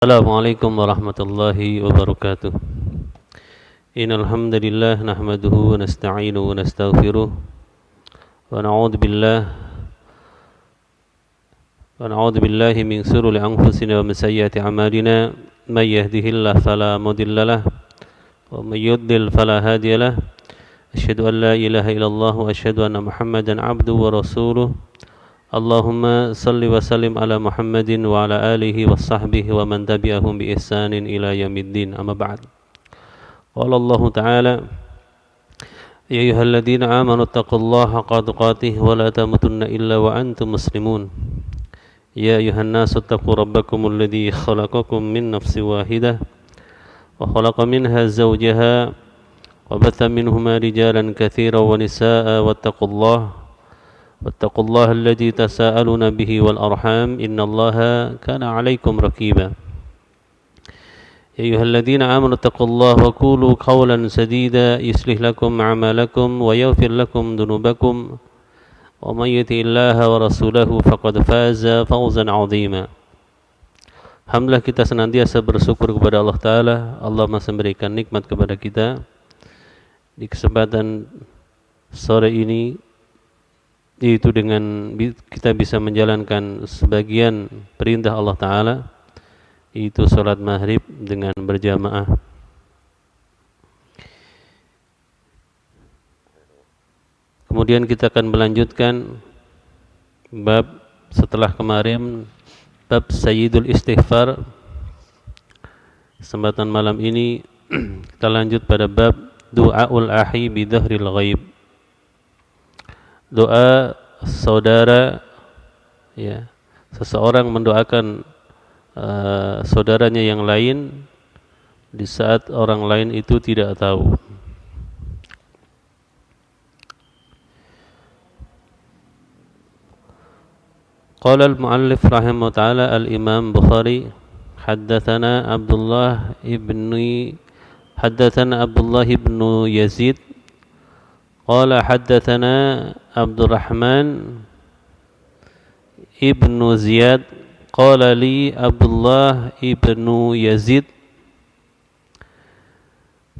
Assalamualaikum warahmatullahi wabarakatuh. Innal hamdalillah nahmaduhu wa nasta'inuhu wa nastaghfiruh wa na'udzu billahi min shururi anfusina wa min sayyiati a'malina may yahdihillahu fala mudilla lahu wa may yudlil fala hadiya lahu. Asyhadu an la ilaha illallah wa asyhadu anna Muhammadan 'abduhu wa rasuluh. Allahumma salli wa sallim ala Muhammadin wa ala alihi wa sahbihi wa man tabi'ahum bi ihsanin ila yaumiddin. Amma ba'd. Qala Allah Ta'ala: Ya ayyuhalladzina amanu taqullaha haqqa tuqatih wa la tamutunna illa wa antum muslimun. Ya ayyuhan nasu taqu rabbakumul ladzi khalaqakum min nafsin wahidah wa khalaqa minha zawjaha wa batha minhuma rijalan katsiran wa nisaa'a wattaqullaha واتقوا الله الذي تساءلون به والأرحام إن الله كان عليكم رقيبا يا أيها الذين آمنوا اتقوا الله وقولوا قولا سديدا يصلح لكم أعمالكم ويغفر لكم ذنوبكم ومن يطع الله ورسوله فقد فاز فوزا عظيما. Alhamdulillah, kita senantiasa bersyukur kepada Allah Ta'ala. Allah masih memberikan nikmat kepada kita. Di kesempatan sore ini, yaitu dengan kita bisa menjalankan sebagian perintah Allah Ta'ala, yaitu sholat maghrib dengan berjamaah. Kemudian kita akan melanjutkan bab setelah kemarin, bab Sayyidul Istighfar. Kesempatan malam ini kita lanjut pada bab Du'aul Ahi Bidhahril Ghaib. Doa saudara, ya, seseorang mendoakan saudaranya yang lain di saat orang lain itu tidak tahu. Qala al-muallif rahimahullah ta'ala al-Imam Bukhari haddatsana Abdullah ibn Yazid qala haddatsana Abdurrahman ibnu Ziyad qala li Abdullah ibnu Yazid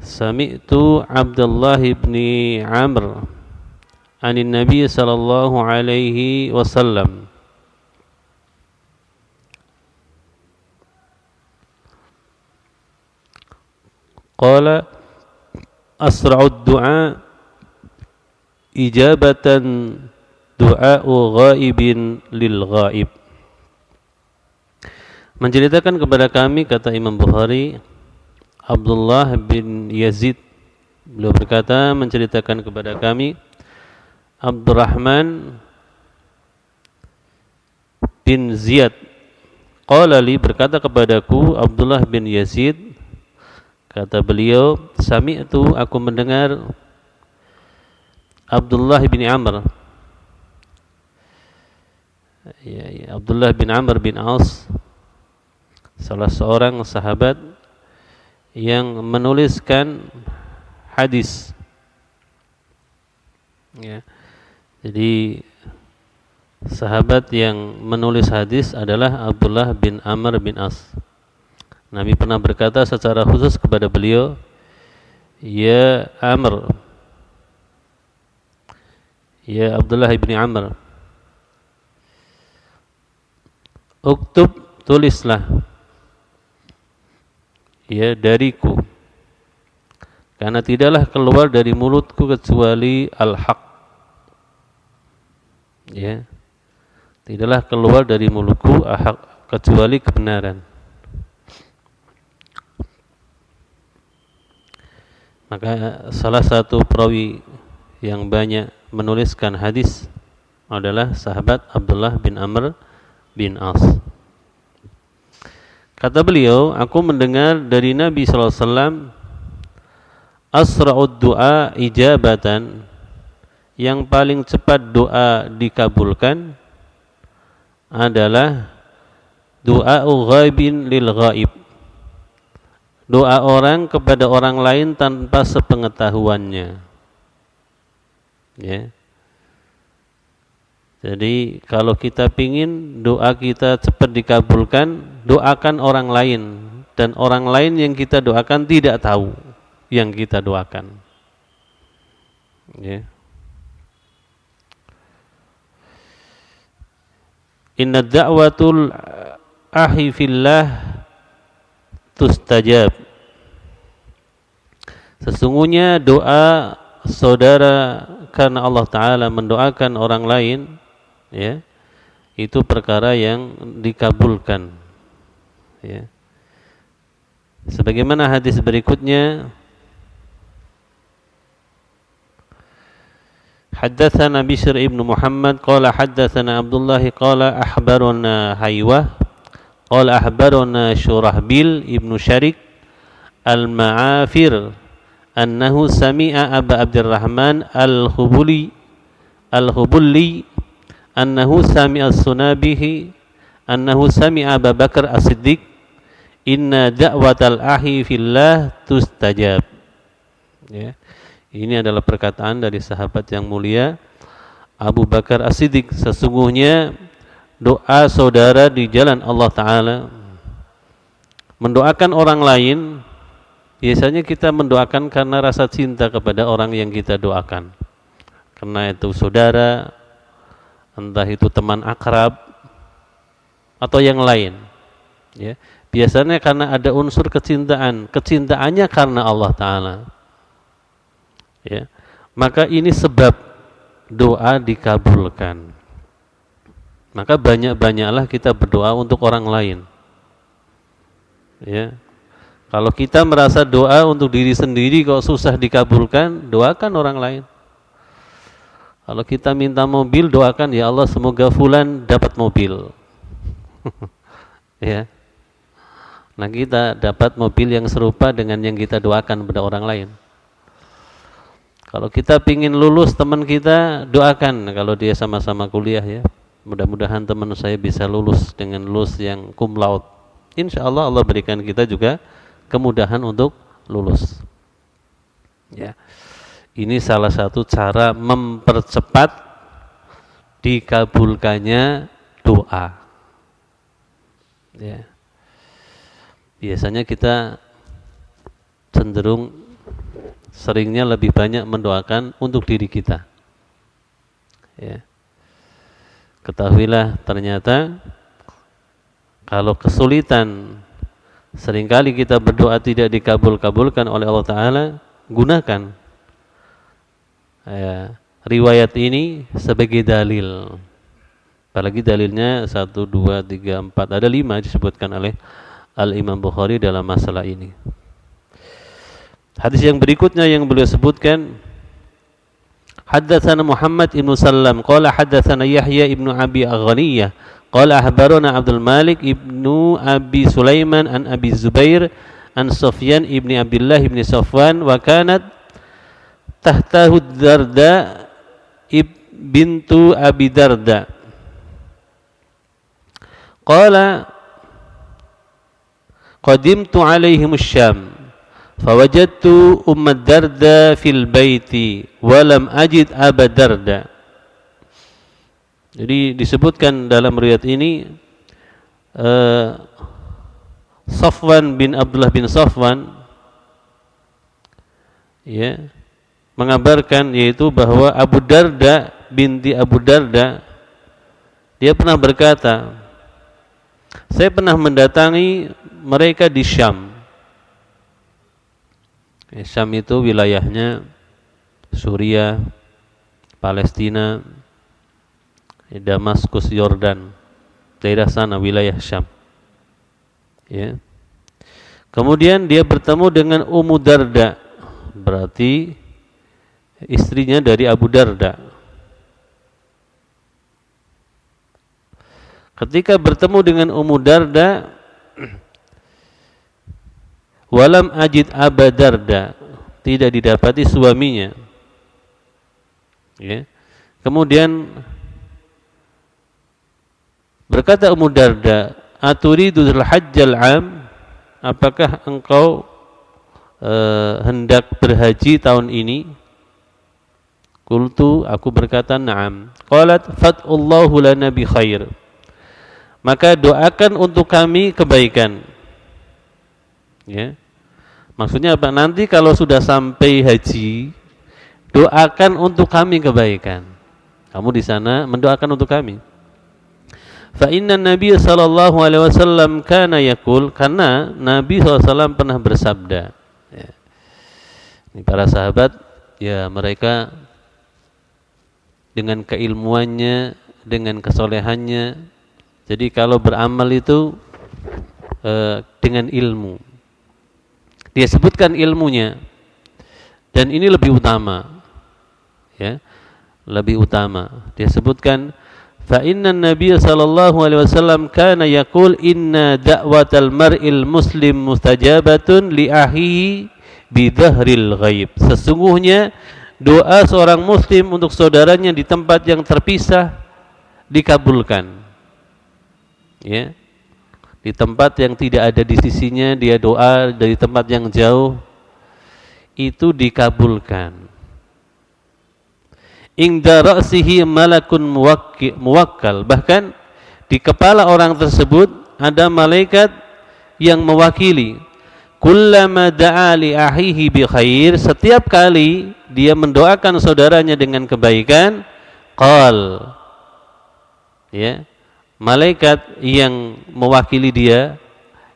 sami'tu Abdullah ibni Amr anin Nabi sallallahu alaihi wasallam qala asra'ud du'a ijabatan du'a'u ghaibin lil ghaib. Menceritakan kepada kami, kata Imam Bukhari, Abdullah bin Yazid, beliau berkata menceritakan kepada kami Abdurrahman bin Ziyad, qala li, berkata kepadaku Abdullah bin Yazid, kata beliau, sami'tu, aku mendengar Abdullah bin Amr, Abdullah bin Amr bin As, salah seorang sahabat yang menuliskan hadis. Ya. Jadi sahabat yang menulis hadis adalah Abdullah bin Amr bin As. Nabi pernah berkata secara khusus kepada beliau, ya Amr, ya Abdullah bin Amr, uktub, tulislah, ya dariku, karena tidaklah keluar dari mulutku kecuali al-haq, ya, tidaklah keluar dari mulutku al-haq kecuali kebenaran. Maka salah satu perawi yang banyak menuliskan hadis adalah sahabat Abdullah bin Amr bin As. Kata beliau, aku mendengar dari Nabi SAW, asra'ud du'a ijabatan, yang paling cepat doa dikabulkan adalah du'a'u ghaibin lil ghaib, doa orang kepada orang lain tanpa sepengetahuannya. Ya. Jadi kalau kita pingin doa kita cepat dikabulkan, doakan orang lain, dan orang lain yang kita doakan tidak tahu yang kita doakan. Ya. Inna da'watul ahi fillah tustajab. Sesungguhnya doa saudara karena Allah Ta'ala mendoakan orang lain, ya, itu perkara yang dikabulkan, ya. Sebagaimana hadis berikutnya, haddatsana Bishr ibn Muhammad qala haddatsana Abdullah qala akhbarana Haywah qala akhbarana Shurahbil ibn Syarik al-Ma'afir annahu sami'a Aba Abdurrahman al-Khubuli annahu sami'a as-Sunabihi annahu sami'a Abu Bakar as-Siddiq inna da'watal ahi fillah tustajab. Ya. Ini adalah perkataan dari sahabat yang mulia Abu Bakar as-Siddiq, sesungguhnya doa saudara di jalan Allah Ta'ala, mendoakan orang lain, biasanya kita mendoakan karena rasa cinta kepada orang yang kita doakan, karena itu saudara, entah itu teman akrab atau yang lain, ya. Biasanya karena ada unsur kecintaan, kecintaannya karena Allah Ta'ala, ya. Maka ini sebab doa dikabulkan. Maka banyak-banyaklah kita berdoa untuk orang lain, ya. Kalau kita merasa doa untuk diri sendiri kok susah dikabulkan, doakan orang lain. Kalau kita minta mobil, doakan, ya Allah semoga fulan dapat mobil. Ya. Nah, kita dapat mobil yang serupa dengan yang kita doakan pada orang lain. Kalau kita pingin lulus teman kita, doakan kalau dia sama-sama kuliah, ya. Mudah-mudahan teman saya bisa lulus dengan lulus yang cum laude. Insya Allah Allah berikan kita juga kemudahan untuk lulus. Ya. Ini salah satu cara mempercepat dikabulkannya doa. Ya. Biasanya kita cenderung seringnya lebih banyak mendoakan untuk diri kita. Ya. Ketahuilah ternyata kalau kesulitan seringkali kita berdoa tidak dikabulkan oleh Allah Ta'ala, gunakan riwayat ini sebagai dalil. Apalagi dalilnya 1, 2, 3, 4, ada 5 disebutkan oleh Al-Imam Bukhari dalam masalah ini. Hadis yang berikutnya yang beliau sebutkan, haddatsana Muhammad ibn Sallam qala haddatsana Yahya ibn Abi Aghaniyah qala ahbarana Abdul Malik ibnu Abi Sulaiman an Abi Zubair an Sufyan ibni Abdullah ibni Safwan wa kanat tahtahu Darda bintu Abi Darda qala qadimtu alaihim Syam fawajadtu Darda fil baiti wa lam ajid Aba Darda. Jadi disebutkan dalam riwayat ini Safwan bin Abdullah bin Safwan, ya, mengabarkan yaitu bahwa Abu Darda binti Abu Darda dia pernah berkata, saya pernah mendatangi mereka di Syam. Syam itu wilayahnya Suriah, Palestina, Damaskus, Yordan, daerah sana wilayah Syam. Ya. Kemudian dia bertemu dengan Ummu Darda, berarti istrinya dari Abu Darda. Ketika bertemu dengan Ummu Darda, walam ajid Aba Darda, tidak didapati suaminya. Ya. Kemudian berkata Ummu Darda, aturidul hajjal am, apakah engkau hendak berhaji tahun ini? Qultu, aku berkata, na'am. Qalat, fat'ullahu lana bi khair. Maka doakan untuk kami kebaikan. Ya. Maksudnya apa? Nanti kalau sudah sampai haji, doakan untuk kami kebaikan. Kamu di sana mendoakan untuk kami. Fa inna Nabi sallallahu alaihi wasallam kana yaqul, karena Nabi SAW pernah bersabda. Ya. Ini para sahabat, ya mereka dengan keilmuannya, dengan kesolehannya. Jadi kalau beramal itu dengan ilmu. Dia sebutkan ilmunya, dan ini lebih utama. Ya, lebih utama. Dia sebutkan, fa inna Nabi sallallahu alaihi wasallam kana yaqul inna da'watal mar'il muslim mustajabatun li akhihi bi dhahril ghaib. Sesungguhnya doa seorang muslim untuk saudaranya di tempat yang terpisah dikabulkan. Ya. Di tempat yang tidak ada di sisinya, dia doa dari tempat yang jauh, itu dikabulkan. Inda ra'sihi malakun muwakkal. Bahkan di kepala orang tersebut ada malaikat yang mewakili. Kullama da'a li ahihi bi khair, setiap kali dia mendoakan saudaranya dengan kebaikan, qal, ya, malaikat yang mewakili dia,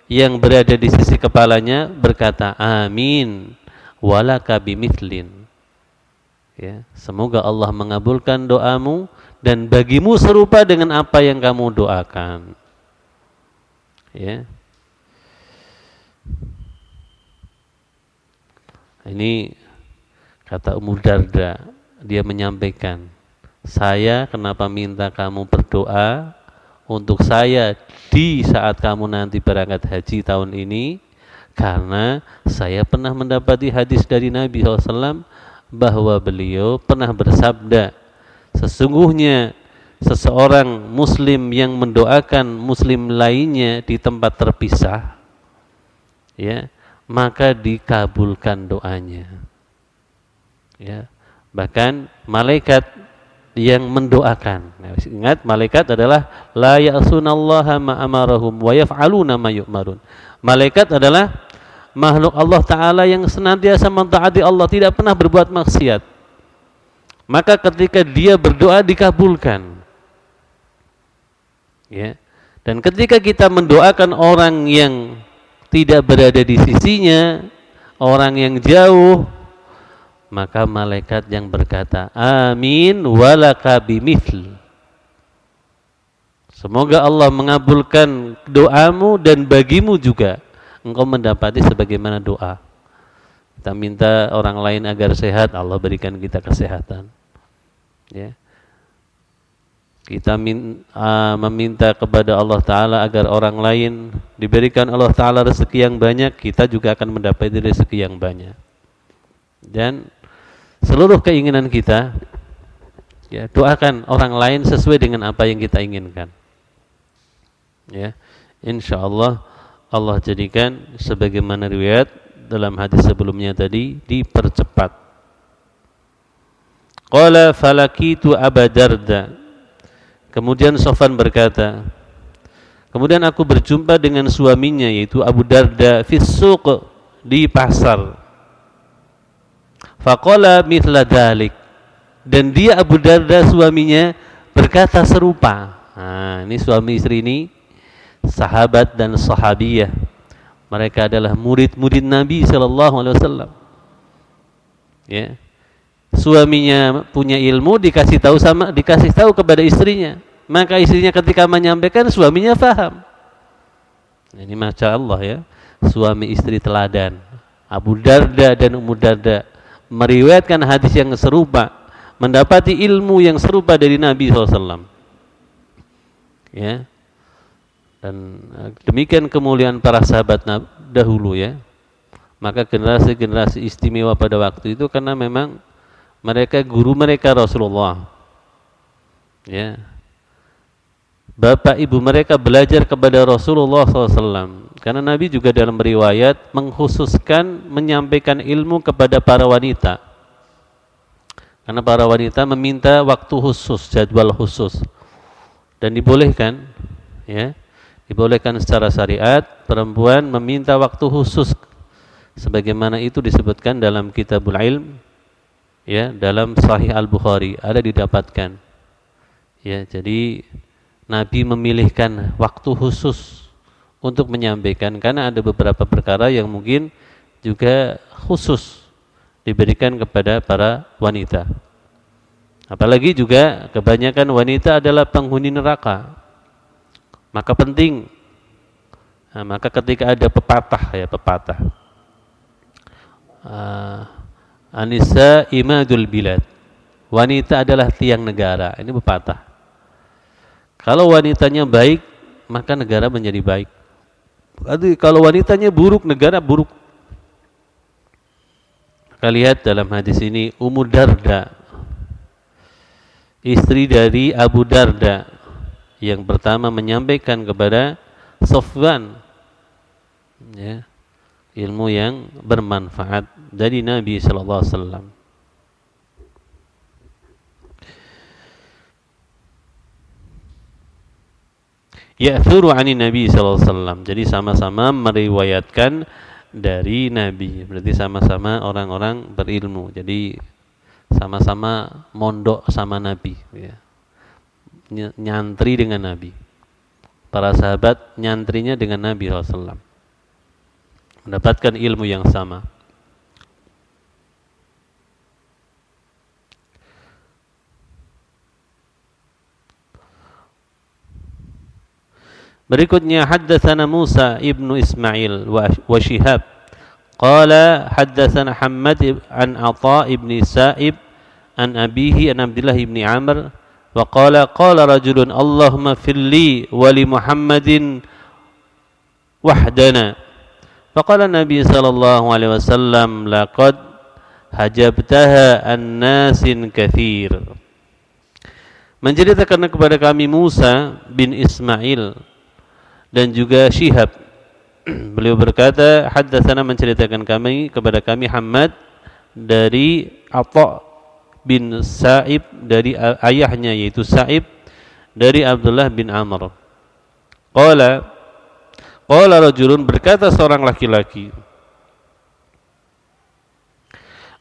yang berada di sisi kepalanya berkata, amin walaka bimithlin. Ya, semoga Allah mengabulkan doamu dan bagimu serupa dengan apa yang kamu doakan. Ya. Ini kata Ummu Darda, dia menyampaikan, saya kenapa minta kamu berdoa untuk saya di saat kamu nanti berangkat haji tahun ini, karena saya pernah mendapati hadis dari Nabi SAW bahwa beliau pernah bersabda, sesungguhnya seseorang muslim yang mendoakan muslim lainnya di tempat terpisah, ya, maka dikabulkan doanya. Ya, bahkan malaikat yang mendoakan. Nah, ingat, malaikat adalah la ya'sunallaha ma amarahum wa yaf'aluna ma yu'marun. Malaikat adalah makhluk Allah Ta'ala yang senantiasa mentaati Allah, tidak pernah berbuat maksiat. Maka ketika dia berdoa dikabulkan. Ya. Dan ketika kita mendoakan orang yang tidak berada di sisinya, orang yang jauh, maka malaikat yang berkata, amin walaka bimithl. Semoga Allah mengabulkan doamu dan bagimu juga engkau mendapati sebagaimana doa. Kita minta orang lain agar sehat, Allah berikan kita kesehatan. Ya. Kita meminta kepada Allah Ta'ala agar orang lain diberikan Allah Ta'ala rezeki yang banyak, kita juga akan mendapati rezeki yang banyak. Dan seluruh keinginan kita, ya, doakan orang lain sesuai dengan apa yang kita inginkan. Ya, insya Allah Allah jadikan sebagaimana riwayat dalam hadis sebelumnya tadi, dipercepat. Qala falakitu Aba Darda. Kemudian Sofwan berkata, kemudian aku berjumpa dengan suaminya yaitu Abu Darda fis suq, di pasar. Faqala mithla dzalik, dan dia Abu Darda suaminya berkata serupa. Nah, ini suami istri ini sahabat dan sahabiyah. Mereka adalah murid-murid Nabi sallallahu alaihi wasallam. Ya. Suaminya punya ilmu, dikasih tahu kepada istrinya, maka istrinya ketika menyampaikan suaminya faham. Ini masya Allah, ya, suami istri teladan. Abu Darda dan Ummu Darda meriwayatkan hadis yang serupa, mendapati ilmu yang serupa dari Nabi SAW. Ya, dan demikian kemuliaan para sahabat dahulu, ya. Maka generasi-generasi istimewa pada waktu itu karena memang mereka guru mereka Rasulullah. Ya. Bapak ibu mereka belajar kepada Rasulullah SAW. Karena Nabi juga dalam riwayat mengkhususkan menyampaikan ilmu kepada para wanita. Karena para wanita meminta waktu khusus, jadwal khusus. Dan dibolehkan, ya, dibolehkan secara syariat perempuan meminta waktu khusus sebagaimana itu disebutkan dalam Kitabul Ilm, ya, dalam Sahih Al-Bukhari ada didapatkan. Ya, jadi Nabi memilihkan waktu khusus untuk menyampaikan karena ada beberapa perkara yang mungkin juga khusus diberikan kepada para wanita. Apalagi juga kebanyakan wanita adalah penghuni neraka. Maka penting, maka ketika ada pepatah, ya, pepatah Anisa imadul bilad, wanita adalah tiang negara. Ini pepatah. Kalau wanitanya baik, maka negara menjadi baik. Kalau wanitanya buruk, negara buruk. Kita lihat dalam hadis ini, Ummu Darda, istri dari Abu Darda, yang pertama menyampaikan kepada Sofwan, ya, ilmu yang bermanfaat dari Nabi sallallahu alaihi wasallam. Ya'thuru 'ani Nabi sallallahu alaihi wasallam. Jadi sama-sama meriwayatkan dari Nabi. Berarti sama-sama orang-orang berilmu. Jadi sama-sama mondok sama Nabi, ya. Nyantri dengan Nabi. Para sahabat nyantrinya dengan Nabi sallallahu alaihi wasallam. Mendapatkan ilmu yang sama. Berikutnya haddatsana Musa ibnu Ismail wa Shihab qala haddatsana Hammad an Atha ibni Sa'ib an abihi an Abdullah ibni Amr wa qala qala rajulun Allahumma filli wa li Muhammadin wahdana faqala Nabi sallallahu alaihi wasallam laqad hajabtaha an nasin katsir. Menceritakan kepada kami Musa bin Ismail dan juga Syihab. Beliau berkata, haddatsana, menceritakan kami kepada kami Hammad dari Atha bin Sa'ib, dari ayahnya yaitu Sa'ib, dari Abdullah bin Amr. Qala rajulun, berkata seorang laki-laki,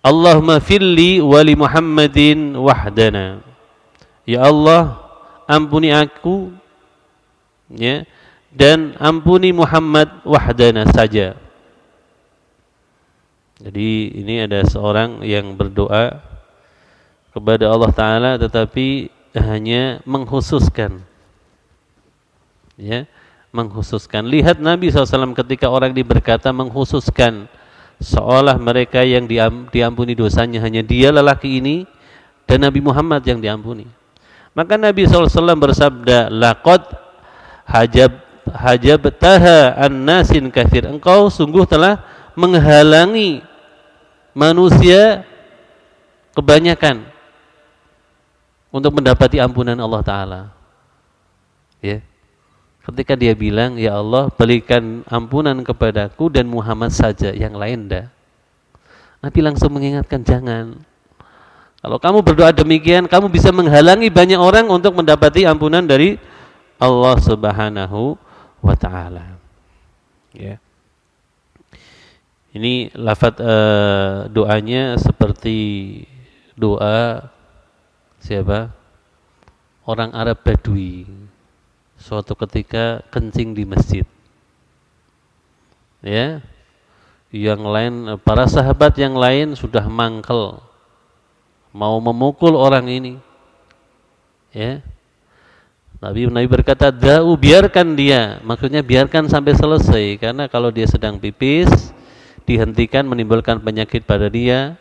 Allahumma filli wa li Muhammadin wahdana. Ya Allah, ampuni aku, ya, dan ampuni Muhammad wahdana saja. Jadi ini ada seorang yang berdoa kepada Allah Ta'ala tetapi hanya mengkhususkan, ya, mengkhususkan. Lihat Nabi SAW ketika orang ini berkata mengkhususkan, seolah mereka yang diampuni dosanya hanya dia lelaki ini dan Nabi Muhammad yang diampuni. Maka Nabi SAW bersabda, laqad hajabtaha an-nasin katsir. Engkau sungguh telah menghalangi manusia kebanyakan untuk mendapati ampunan Allah Ta'ala. Ya. Ketika dia bilang, ya Allah, berikan ampunan kepadaku dan Muhammad saja, yang lain dah. Nabi langsung mengingatkan, jangan. Kalau kamu berdoa demikian, kamu bisa menghalangi banyak orang untuk mendapati ampunan dari Allah Subhanahu wa ta'ala. Ya. Ini lafaz doanya seperti doa siapa? Orang Arab Badui suatu ketika kencing di masjid. Ya. Yang lain, para sahabat yang lain sudah mangkel mau memukul orang ini. Ya. Nabi berkata, da'u, biarkan dia. Maksudnya biarkan sampai selesai. Karena kalau dia sedang pipis, dihentikan menimbulkan penyakit pada dia.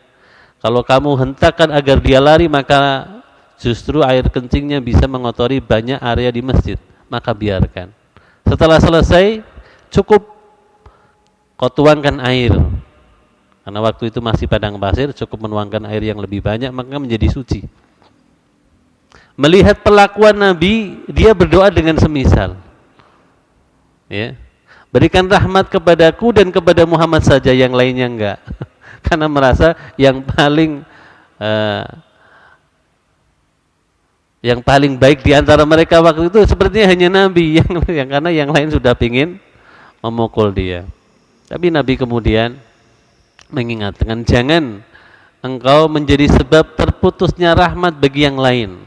Kalau kamu hentakan agar dia lari, maka justru air kencingnya bisa mengotori banyak area di masjid. Maka biarkan. Setelah selesai, cukup kau tuangkan air. Karena waktu itu masih padang pasir, cukup menuangkan air yang lebih banyak, maka menjadi suci. Melihat pelakuan Nabi, dia berdoa dengan semisal. Ya. Berikan rahmat kepadaku dan kepada Muhammad saja, yang lainnya enggak. Karena merasa yang paling Yang paling baik di antara mereka waktu itu sepertinya hanya Nabi yang karena yang lain sudah pingin memukul dia. Tapi Nabi kemudian mengingatkan, jangan engkau menjadi sebab terputusnya rahmat bagi yang lain.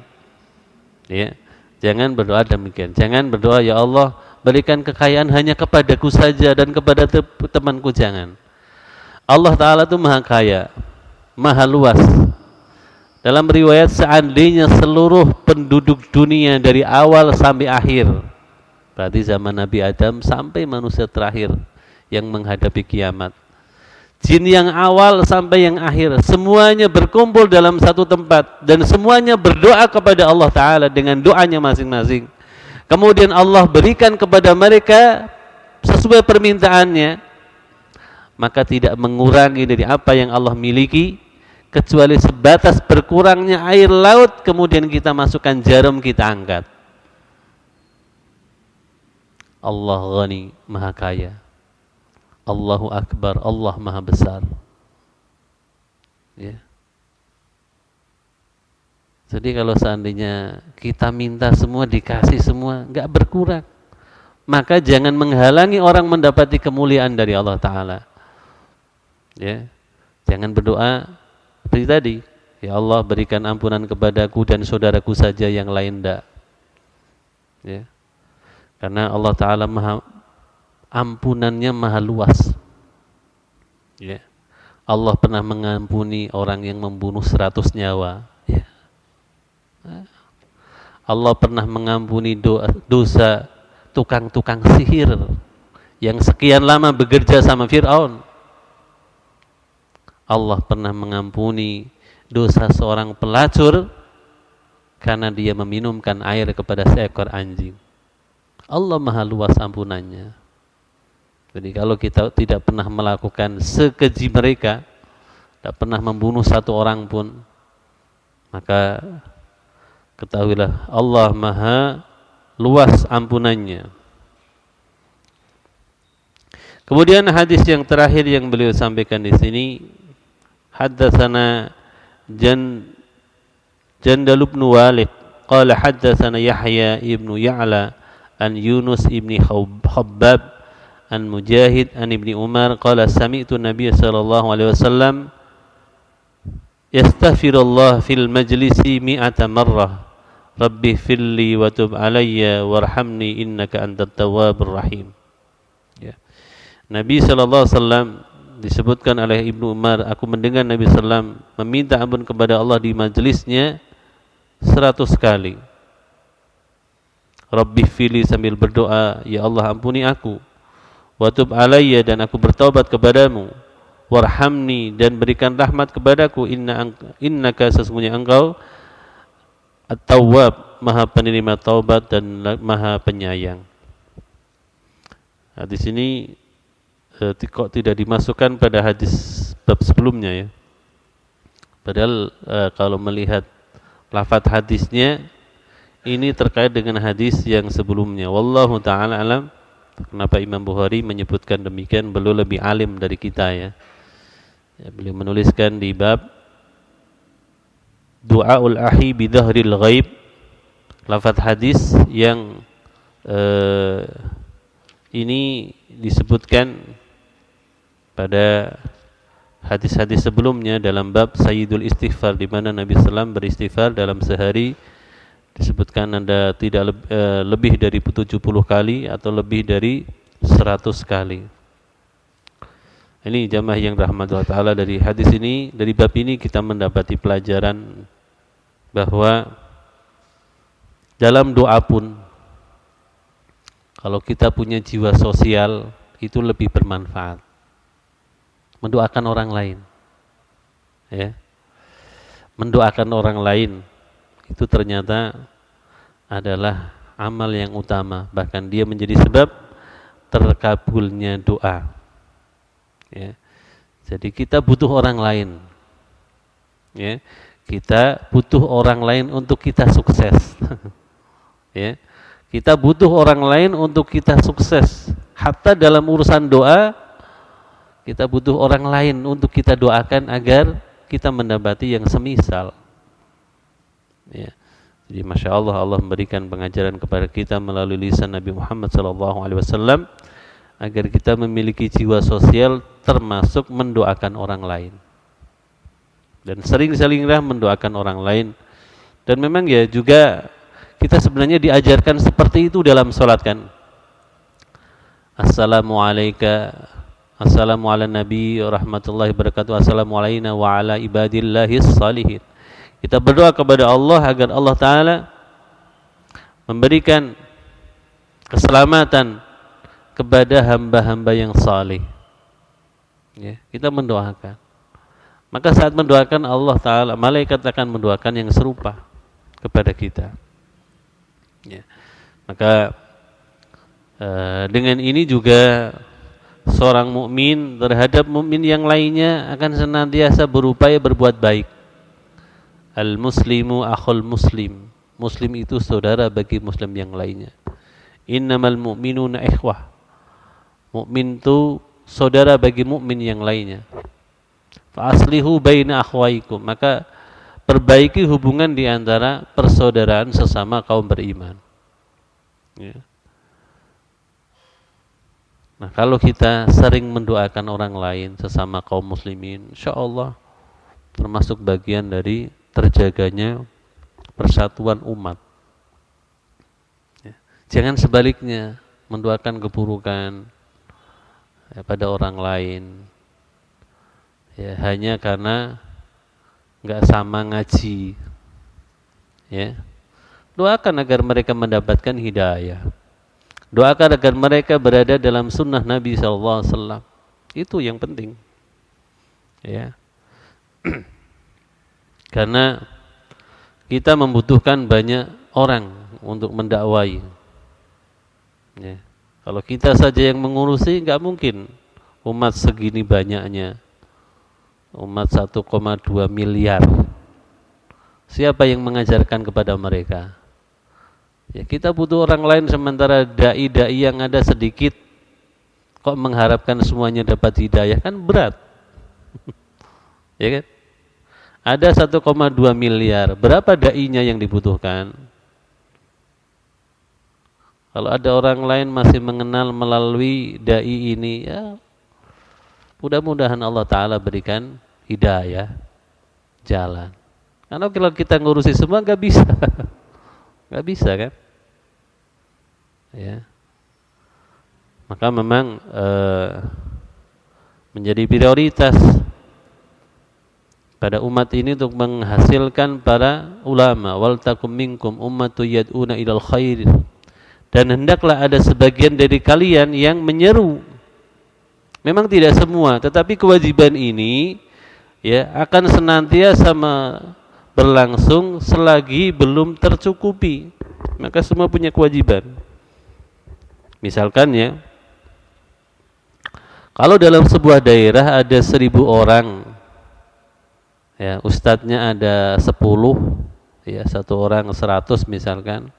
Ya. Jangan berdoa demikian. Jangan berdoa, ya Allah, berikan kekayaan hanya kepadaku saja dan kepada temanku, jangan. Allah Ta'ala itu maha kaya, maha luas. Dalam riwayat seandainya seluruh penduduk dunia dari awal sampai akhir, berarti zaman Nabi Adam sampai manusia terakhir yang menghadapi kiamat, jin yang awal sampai yang akhir, semuanya berkumpul dalam satu tempat dan semuanya berdoa kepada Allah Ta'ala dengan doanya masing-masing. Kemudian Allah berikan kepada mereka sesuai permintaannya, maka tidak mengurangi dari apa yang Allah miliki, kecuali sebatas berkurangnya air laut, kemudian kita masukkan jarum, kita angkat. Allah Ghani, maha kaya. Allahu Akbar, Allah maha besar. Ya. Jadi kalau seandainya kita minta semua, dikasih semua, enggak berkurang, maka jangan menghalangi orang mendapati kemuliaan dari Allah Ta'ala. Ya. Jangan berdoa seperti tadi, ya Allah berikan ampunan kepadaku dan saudaraku saja, yang lain enggak. Ya. Karena Allah Ta'ala maha, ampunannya maha luas. Ya. Allah pernah mengampuni orang yang membunuh 100 nyawa. Ya. Allah pernah mengampuni dosa tukang-tukang sihir yang sekian lama bekerja sama Fir'aun. Allah pernah mengampuni dosa seorang pelacur karena dia meminumkan air kepada seekor anjing. Allah maha luas ampunannya. Jadi kalau kita tidak pernah melakukan sekeji mereka, tidak pernah membunuh satu orang pun, maka ketahuilah Allah maha luas ampunannya. Kemudian hadis yang terakhir yang beliau sampaikan di sini, haddatsana Jandal bin Walid qala haddatsana Yahya ibnu Ya'la an Yunus ibni Khabbab an Mujahid an Ibni Umar qala sami'tu Nabiy sallallahu alaihi wasallam yastaghfirullah fil majlisi mi'ata marrah rabbi filli wa tub alayya warhamni innaka antat tawwabur rahim. Ya. Nabi sallallahu alaihi wasallam disebutkan oleh Ibnu Umar, aku mendengar Nabi sallam meminta ampun kepada Allah di majelisnya 100 kali. Rabbi fili, sambil berdoa, ya Allah ampuni aku. Wa tub alayya, dan aku bertaubat kepadamu. Warhamni, dan berikan rahmat kepadaku. Innaka, sesungguhnya engkau At-Tawwab, maha penerima taubat dan maha penyayang. Hadis ini kok tidak dimasukkan pada hadis bab sebelumnya ya. Padahal kalau melihat lafaz hadisnya ini terkait dengan hadis yang sebelumnya. Wallahu ta'ala alam. Kenapa Imam Bukhari menyebutkan demikian? Beliau lebih alim dari kita ya. Beliau menuliskan di bab Du'aul ahi bidhahril ghaib, lafaz hadis yang ini disebutkan pada hadis-hadis sebelumnya dalam bab Sayyidul Istighfar, di mana Nabi SAW beristighfar dalam sehari disebutkan ada tidak lebih dari 70 kali atau lebih dari 100 kali. Ini jamaah yang rahmatullah ta'ala, dari hadis ini, dari bab ini kita mendapati pelajaran bahwa dalam doa pun kalau kita punya jiwa sosial itu lebih bermanfaat. Mendoakan orang lain, ya, mendoakan orang lain itu ternyata adalah amal yang utama. Bahkan dia menjadi sebab terkabulnya doa. Ya. Jadi kita butuh orang lain. Ya. Kita butuh orang lain untuk kita sukses. Ya. Kita butuh orang lain untuk kita sukses. Hatta dalam urusan doa, kita butuh orang lain untuk kita doakan agar kita mendapati yang semisal. Ya. Jadi Masya Allah, Allah memberikan pengajaran kepada kita melalui lisan Nabi Muhammad SAW agar kita memiliki jiwa sosial, termasuk mendoakan orang lain. Dan sering-seringlah mendoakan orang lain. Dan memang ya juga kita sebenarnya diajarkan seperti itu dalam sholat kan. Assalamu ala nabi rahmatullahi wabarakatuh. Assalamu alayna wa ala ibadillahis salihin. Kita berdoa kepada Allah agar Allah Ta'ala memberikan keselamatan kepada hamba-hamba yang salih. Ya, kita mendoakan. Maka saat mendoakan Allah Ta'ala, malaikat akan mendoakan yang serupa kepada kita. Ya. Maka dengan ini juga seorang mukmin terhadap mukmin yang lainnya akan senantiasa berupaya berbuat baik. Al-muslimu akhul muslim. Muslim itu saudara bagi muslim yang lainnya. Innamal mu'minuna ikhwah. Mukmin itu saudara bagi mukmin yang lainnya. Fa aslihu baina akhwaikum. Maka perbaiki hubungan di antara persaudaraan sesama kaum beriman. Ya. Nah, kalau kita sering mendoakan orang lain sesama kaum muslimin, insyaallah termasuk bagian dari terjaganya persatuan umat. Ya. Jangan sebaliknya mendoakan keburukan ya, pada orang lain ya, hanya karena nggak sama ngaji. Ya. Doakan agar mereka mendapatkan hidayah. Doakan agar mereka berada dalam sunnah Nabi SAW. Itu yang penting. Ya. Karena kita membutuhkan banyak orang untuk mendakwai. Ya. Kalau kita saja yang mengurusi, nggak mungkin umat segini banyaknya. Umat 1,2 miliar. Siapa yang mengajarkan kepada mereka? Ya, kita butuh orang lain, sementara dai-dai yang ada sedikit. Kok mengharapkan semuanya dapat hidayah, kan berat. Ya kan? Ada 1,2 miliar. Berapa dai-nya yang dibutuhkan? Kalau ada orang lain masih mengenal melalui dai ini, ya mudah-mudahan Allah Ta'ala berikan hidayah, jalan. Karena kalau kita ngurusi semua nggak bisa. Nggak bisa kan? Ya. Maka memang menjadi prioritas pada umat ini untuk menghasilkan para ulama. Wal takum minkum ummatu yad'una ilal khair. Dan hendaklah ada sebagian dari kalian yang menyeru. Memang tidak semua, tetapi kewajiban ini ya akan senantiasa berlangsung selagi belum tercukupi. Maka semua punya kewajiban. Misalkan ya, kalau dalam sebuah daerah ada 1.000 orang, ya ustadznya ada 10, ya satu orang 100 misalkan,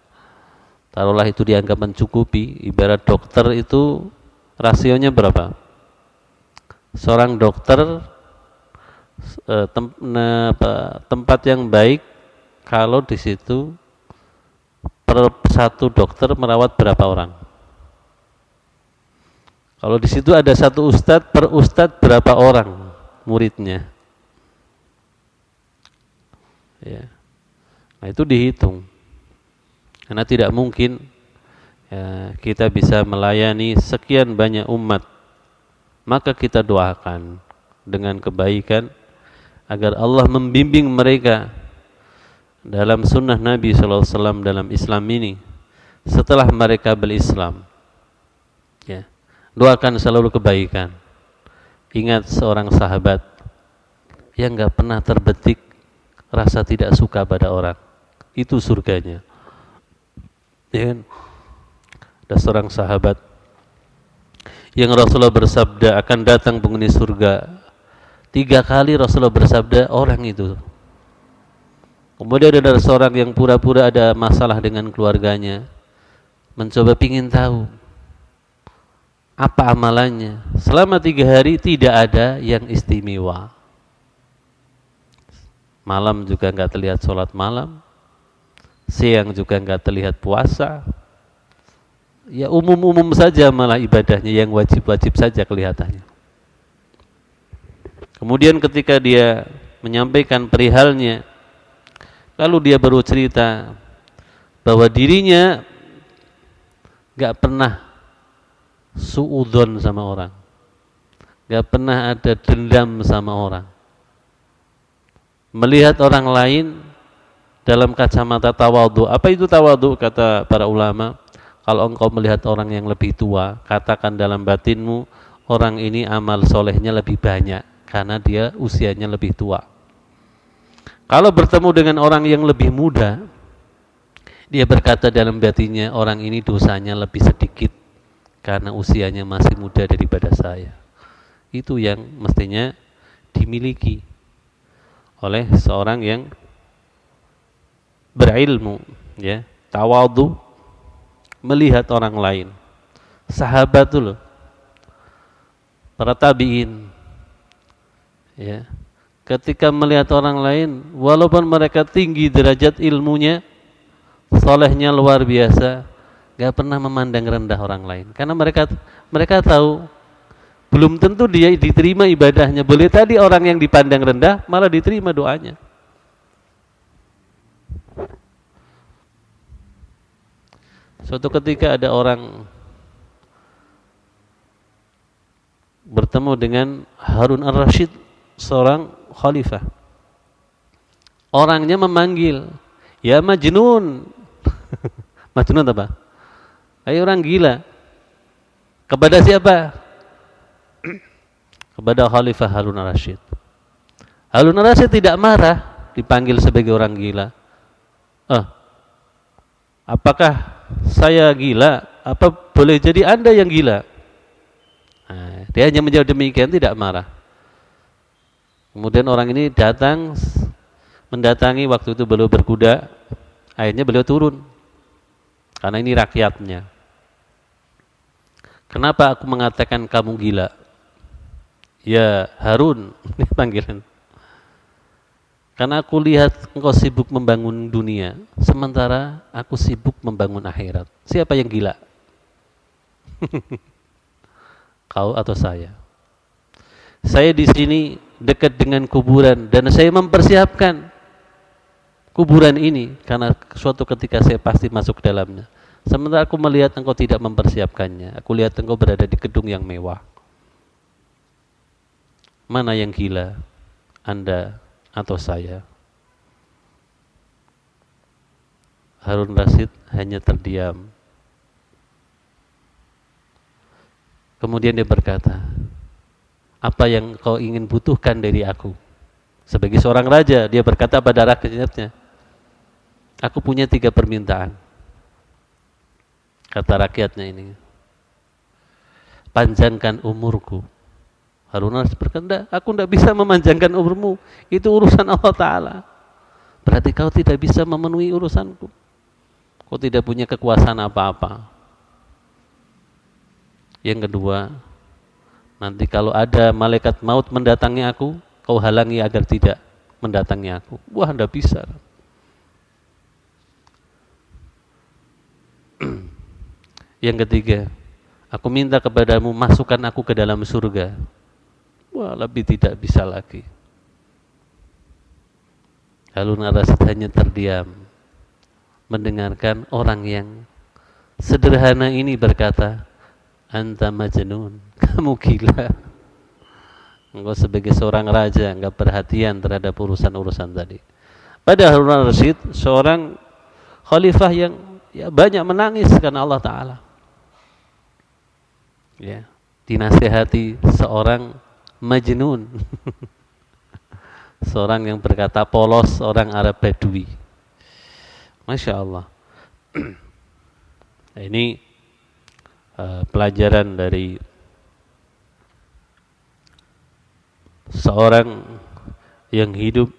taruhlah itu dianggap mencukupi. Ibarat dokter itu rasionya berapa? Seorang dokter tempat yang baik kalau di situ per satu dokter merawat berapa orang? Kalau di situ ada satu ustadz, per ustadz berapa orang muridnya? Ya. Nah itu dihitung. Karena tidak mungkin ya, kita bisa melayani sekian banyak umat. Maka kita doakan dengan kebaikan agar Allah membimbing mereka dalam sunnah Nabi SAW dalam Islam ini setelah mereka berislam. Ya. Doakan selalu kebaikan. Ingat seorang sahabat yang gak pernah terbetik rasa tidak suka pada orang. Itu surganya. Ya kan? Ada seorang sahabat yang Rasulullah bersabda akan datang penghuni surga. 3 kali Rasulullah bersabda orang itu. Kemudian ada seorang yang pura-pura ada masalah dengan keluarganya, mencoba pingin tahu apa amalannya. Selama 3 hari tidak ada yang istimewa. Malam juga enggak terlihat sholat malam. siang juga nggak terlihat puasa. Ya umum-umum saja malah ibadahnya, yang wajib-wajib saja kelihatannya. Kemudian ketika dia menyampaikan perihalnya, lalu dia baru cerita bahwa dirinya nggak pernah suudzon sama orang, nggak pernah ada dendam sama orang. Melihat orang lain dalam kacamata tawadhu. Apa itu tawadhu? Kata para ulama, kalau engkau melihat orang yang lebih tua, katakan dalam batinmu, orang ini amal solehnya lebih banyak karena dia usianya lebih tua. Kalau bertemu dengan orang yang lebih muda, dia berkata dalam batinnya, orang ini dosanya lebih sedikit karena usianya masih muda daripada saya. Itu yang mestinya dimiliki oleh seorang yang berilmu, ya, tawadhu, melihat orang lain. Sahabat itu loh, para tabi'in, ya, ketika melihat orang lain, walaupun mereka tinggi derajat ilmunya, solehnya luar biasa, gak pernah memandang rendah orang lain, karena mereka tahu belum tentu dia diterima ibadahnya. Boleh tadi orang yang dipandang rendah malah diterima doanya. Suatu ketika ada orang bertemu dengan Harun ar-Rasyid, seorang khalifah. Orangnya memanggil, ya Majnun. Majnun apa? Ayo orang gila. Kepada siapa? Kepada Khalifah Harun ar-Rasyid. Harun ar-Rasyid tidak marah dipanggil sebagai orang gila. Apakah saya gila? Apa boleh jadi Anda yang gila? Nah, dia hanya menjawab demikian, tidak marah. Kemudian orang ini mendatangi, waktu itu beliau berkuda. Akhirnya beliau turun, karena ini rakyatnya. Kenapa aku mengatakan kamu gila? Ya Harun, ini panggilan. Karena aku lihat engkau sibuk membangun dunia, sementara aku sibuk membangun akhirat. Siapa yang gila? Kau atau saya? Saya di sini dekat dengan kuburan dan saya mempersiapkan kuburan ini karena suatu ketika saya pasti masuk ke dalamnya. Sementara aku melihat engkau tidak mempersiapkannya. Aku lihat engkau berada di gedung yang mewah. Mana yang gila? Anda atau saya? Harun Rasyid hanya terdiam. Kemudian dia berkata, apa yang kau ingin butuhkan dari aku? Sebagai seorang raja, dia berkata pada rakyatnya, aku punya 3 permintaan. Kata rakyatnya ini, panjangkan umurku. Harun Rasyid berkata, aku tidak bisa memanjangkan umurmu, itu urusan Allah Ta'ala. Berarti kau tidak bisa memenuhi urusanku. Kau tidak punya kekuasaan apa-apa. Yang kedua, nanti kalau ada malaikat maut mendatangi aku, kau halangi agar tidak mendatangi aku. Wah, tidak bisa. Yang ketiga, aku minta kepadamu, masukkan aku ke dalam surga. Wah, lebih tidak bisa lagi. Harun ar-Rasyid hanya terdiam mendengarkan orang yang sederhana ini berkata, anta majnun, kamu gila. Engkau sebagai seorang raja enggak perhatian terhadap urusan-urusan tadi. Padahal Harun ar-Rasyid seorang khalifah yang ya banyak menangis karena Allah Ta'ala. Ya, dinasihati seorang majnun. Seorang yang berkata polos, orang Arab Badui. Masya Allah. Ini pelajaran dari seorang yang hidup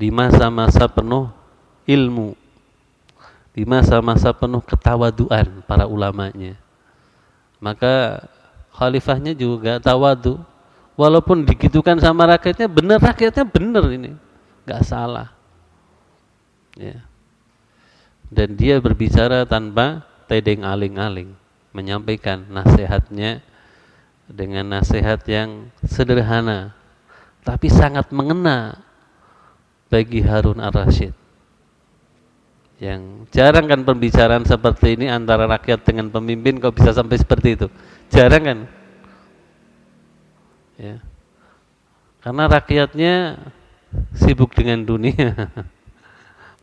di masa-masa penuh ilmu, di masa-masa penuh ketawaduan para ulamanya. Maka khalifahnya juga tawadu. Walaupun digitukan sama rakyatnya benar ini, nggak salah. Ya. dan dia berbicara tanpa tedeng aling-aling, menyampaikan nasihatnya dengan nasihat yang sederhana tapi sangat mengena bagi Harun Ar-Rasyid. Yang jarang kan pembicaraan seperti ini antara rakyat dengan pemimpin kok bisa sampai seperti itu. Jarang kan? Ya. Karena rakyatnya sibuk dengan dunia.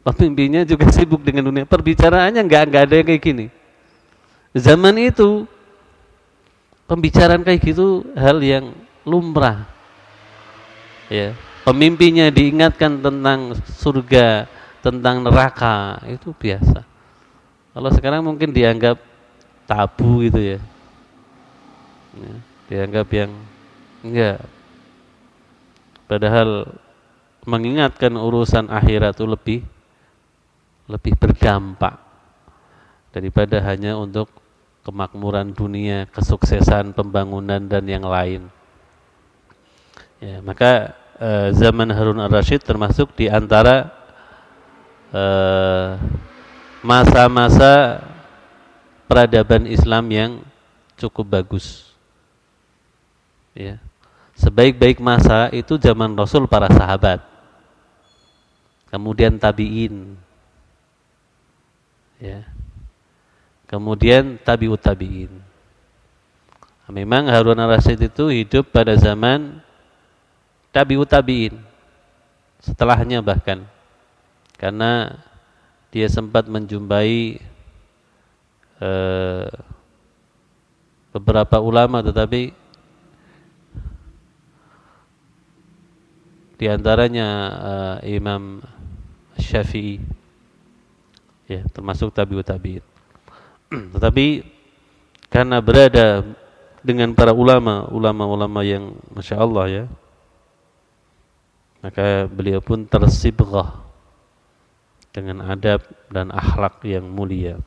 Pemimpinnya juga sibuk dengan dunia. Perbicaraannya enggak ada yang kayak gini. Zaman itu pembicaraan kayak gitu hal yang lumrah. Ya, pemimpinnya diingatkan tentang surga, tentang neraka, itu biasa. Kalau sekarang mungkin dianggap tabu gitu ya. Ya, dianggap yang enggak. Padahal mengingatkan urusan akhirat itu lebih berdampak daripada hanya untuk kemakmuran dunia, kesuksesan pembangunan dan yang lain. Ya, maka zaman Harun Ar-Rasyid termasuk di antara masa-masa peradaban Islam yang cukup bagus. Ya. Sebaik-baik masa itu zaman Rasul para sahabat. Kemudian tabi'in. Ya. Kemudian tabi'ut tabi'in. Memang Harun Ar-Rasyid itu hidup pada zaman tabi'ut tabi'in, setelahnya bahkan, karena dia sempat menjumpai beberapa ulama, tetapi diantaranya Imam Syafi'i, ya, termasuk tabi'ut tabi'in. Tetapi karena berada dengan para ulama yang Masya Allah ya, maka beliau pun tersibghah dengan adab dan akhlak yang mulia,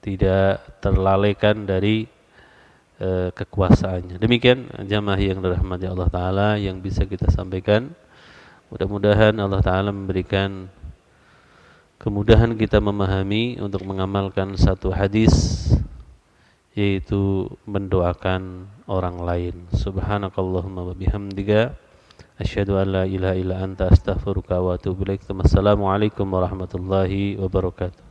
tidak terlalaikan dari kekuasaannya. Demikian jamaah yang dirahmati Allah Ta'ala yang bisa kita sampaikan. Mudah-mudahan Allah Ta'ala memberikan kemudahan kita memahami untuk mengamalkan satu hadis, yaitu mendoakan orang lain. Subhanakallahumma wa bihamdika asyhadu an la ilaha illa anta astaghfiruka wa atubu ilaik. Wassalamualaikum warahmatullahi wabarakatuh.